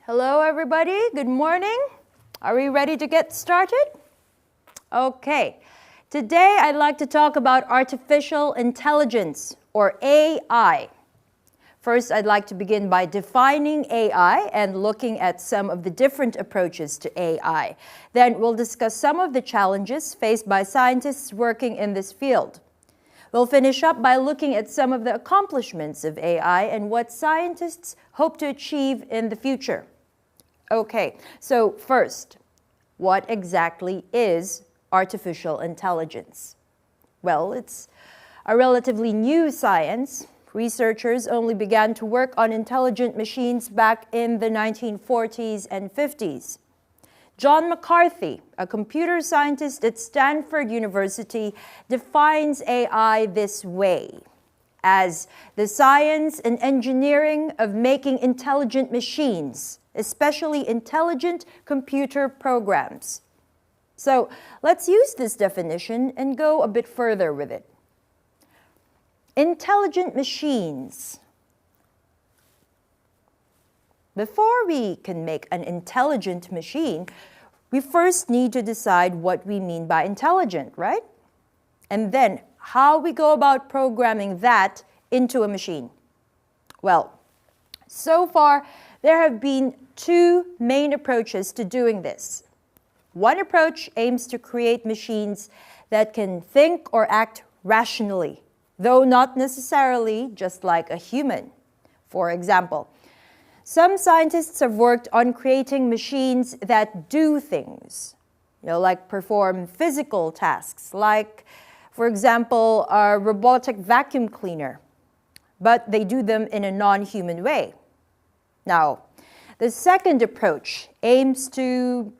Hello everybody, good morning. Are we ready to get started? Okay, today I'd like to talk about artificial intelligence or AI. First, I'd like to begin by defining AI and looking at some of the different approaches to AI. Then we'll discuss some of the challenges faced by scientists working in this field. We'll finish up by looking at some of the accomplishments of AI and what scientists hope to achieve in the future. Okay, so first, what exactly is artificial intelligence? Well, it's a relatively new science. Researchers only began to work on intelligent machines back in the 1940s and 50s. John McCarthy, a computer scientist at Stanford University, defines AI this way: as the science and engineering of making intelligent machines, especially intelligent computer programs. So let's use this definition and go a bit further with it. Intelligent machines. Before we can make an intelligent machine, we first need to decide what we mean by intelligent, right? And then how we go about programming that into a machine. Well, so far there have been two main approaches to doing this. One approach aims to create machines that can think or act rationally, though not necessarily just like a human. For example, some scientists have worked on creating machines that do things, like perform physical tasks, like, for example, a robotic vacuum cleaner, but they do them in a non-human way. Now, the second approach aims to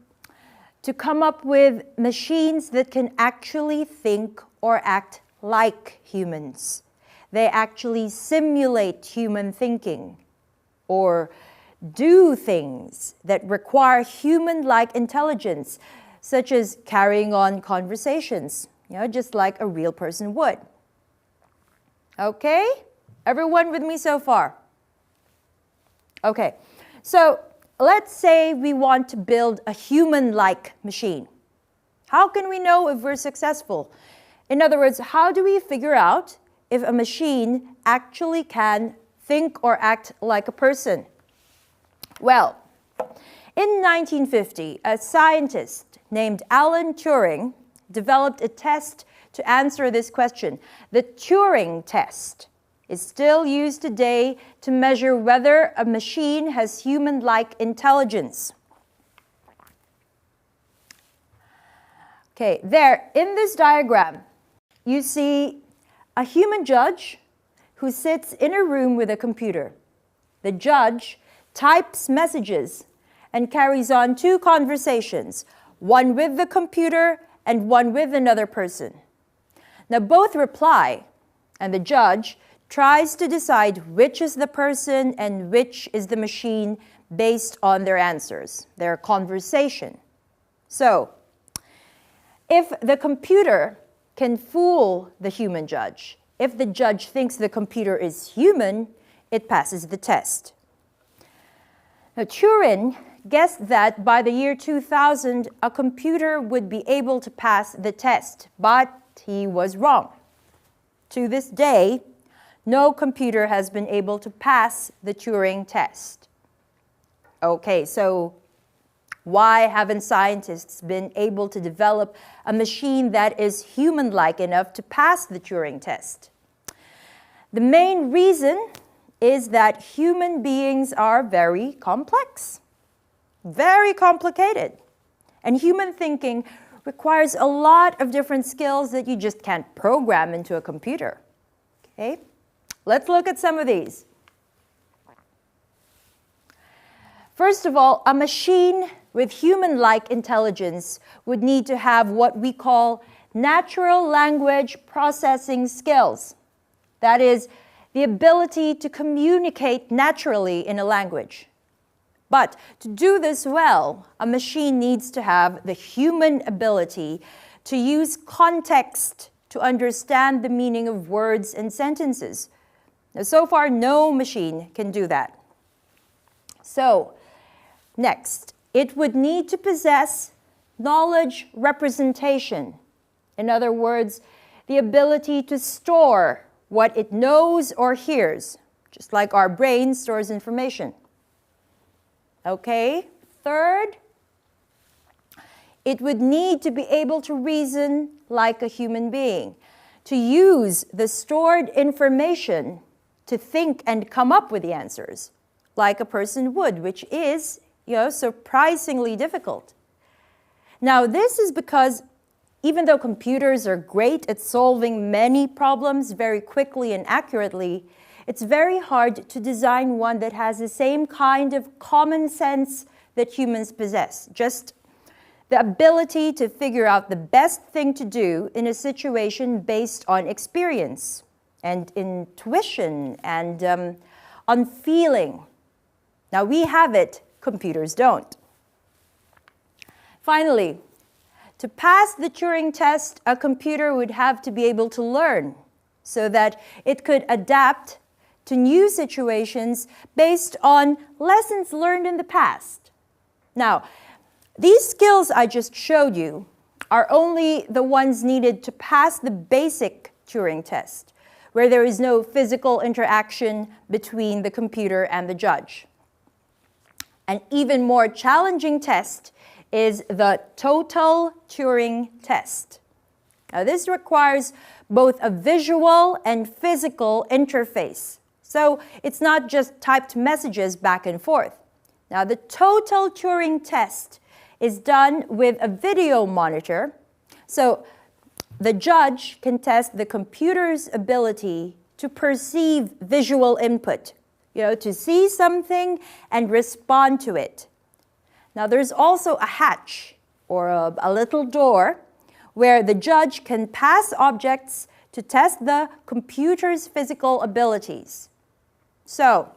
come up with machines that can actually think or act like humans. They actually simulate human thinking or do things that require human-like intelligence, such as carrying on conversations, just like a real person would. Okay? Everyone with me so far? Okay, so let's say we want to build a human-like machine. How can we know if we're successful? In other words, how do we figure out if a machine actually can think or act like a person? Well, in 1950, a scientist named Alan Turing developed a test to answer this question. The Turing test is still used today to measure whether a machine has human-like intelligence. Okay, there, in this diagram, you see a human judge who sits in a room with a computer. The judge types messages and carries on two conversations, one with the computer and one with another person. Now both reply, and the judge tries to decide which is the person and which is the machine based on their answers, their conversation. So, if the computer can fool the human judge, if the judge thinks the computer is human, it passes the test. Now, Turing guessed that by the year 2000, a computer would be able to pass the test, but he was wrong. To this day, no computer has been able to pass the Turing test. Okay, so why haven't scientists been able to develop a machine that is human-like enough to pass the Turing test? The main reason is that human beings are very complex, very complicated. And human thinking requires a lot of different skills that you just can't program into a computer. Okay? Let's look at some of these. First of all, a machine with human-like intelligence would need to have what we call natural language processing skills. That is, the ability to communicate naturally in a language. But to do this well, a machine needs to have the human ability to use context to understand the meaning of words and sentences. Now, so far, no machine can do that. So, Next, it would need to possess knowledge representation. In other words, the ability to store what it knows or hears, just like our brain stores information. Okay, third, it would need to be able to reason like a human being, to use the stored information to think and come up with the answers, like a person would, which is, surprisingly difficult. Now, this is because even though computers are great at solving many problems very quickly and accurately, it's very hard to design one that has the same kind of common sense that humans possess. Just the ability to figure out the best thing to do in a situation based on experience and intuition and on feeling. Now, we have it, computers don't. Finally, to pass the Turing test, a computer would have to be able to learn so that it could adapt to new situations based on lessons learned in the past. Now, these skills I just showed you are only the ones needed to pass the basic Turing test, where there is no physical interaction between the computer and the judge. An even more challenging test is the total Turing test. Now, this requires both a visual and physical interface. So it's not just typed messages back and forth. Now, the total Turing test is done with a video monitor. So the judge can test the computer's ability to perceive visual input, to see something and respond to it. Now, there's also a hatch or a little door where the judge can pass objects to test the computer's physical abilities. So,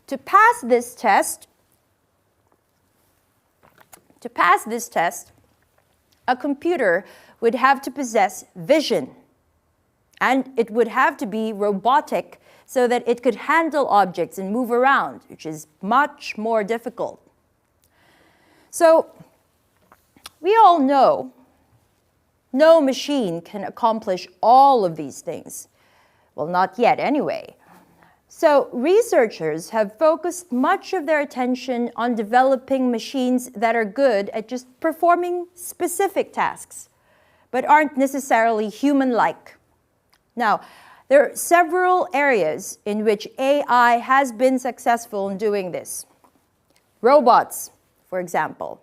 to pass this test, a computer would have to possess vision, and it would have to be robotic so that it could handle objects and move around, which is much more difficult. So, we all know no machine can accomplish all of these things. Well, not yet anyway. So, researchers have focused much of their attention on developing machines that are good at just performing specific tasks, but aren't necessarily human-like. Now, there are several areas in which AI has been successful in doing this. Robots, for example.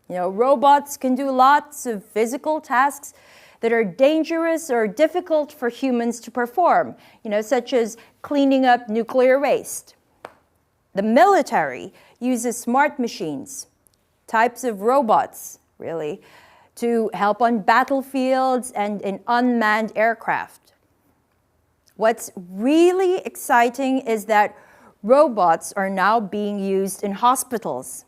Robots can do lots of physical tasks that are dangerous or difficult for humans to perform, such as cleaning up nuclear waste. The military uses smart machines, types of robots, really, to help on battlefields and in unmanned aircraft. What's really exciting is that robots are now being used in hospitals,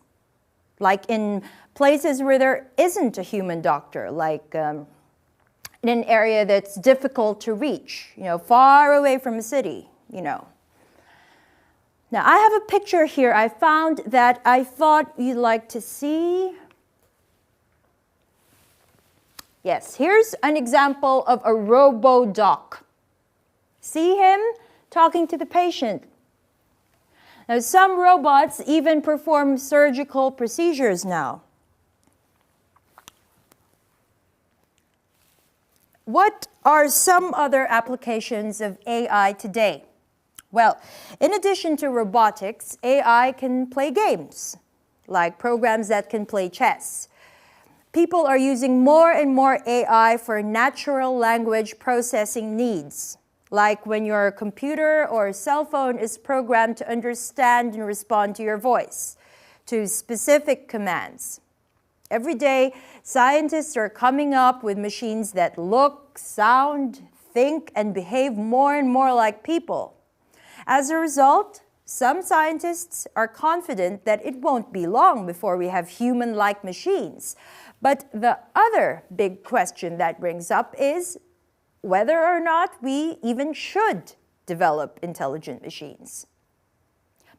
like in places where there isn't a human doctor, like in an area that's difficult to reach, far away from a city, Now, I have a picture here I found that I thought you'd like to see. Yes, here's an example of a robo-doc. See him talking to the patient. Now, some robots even perform surgical procedures now. What are some other applications of AI today? Well, in addition to robotics, AI can play games, like programs that can play chess. People are using more and more AI for natural language processing needs, like when your computer or cell phone is programmed to understand and respond to your voice, to specific commands. Every day, scientists are coming up with machines that look, sound, think, and behave more and more like people. As a result, some scientists are confident that it won't be long before we have human-like machines. But the other big question that brings up is whether or not we even should develop intelligent machines.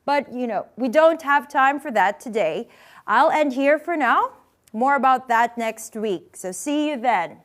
But, you know, we don't have time for that today. I'll end here for now. More about that next week. So see you then.